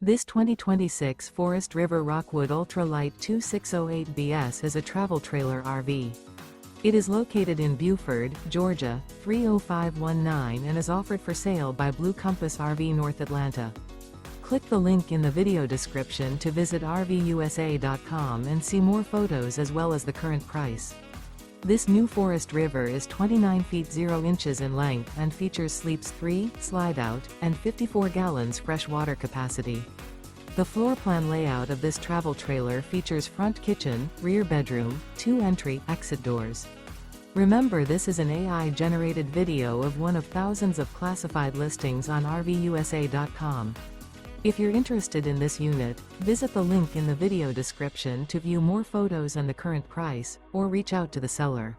This 2026 Forest River Rockwood Ultra Lite 2608BS is a travel trailer RV. It is located in Buford, Georgia, 30519 and is offered for sale by Blue Compass RV North Atlanta. Click the link in the video description to visit RVUSA.com and see more photos as well as the current price. This new Forest River is 29 feet 0 inches in length and features sleeps 3, slide-out, and 54 gallons fresh water capacity. The floor plan layout of this travel trailer features front kitchen, rear bedroom, 2 entry/exit doors. Remember, this is an AI-generated video of one of thousands of classified listings on RVUSA.com. If you're interested in this unit, visit the link in the video description to view more photos and the current price, or reach out to the seller.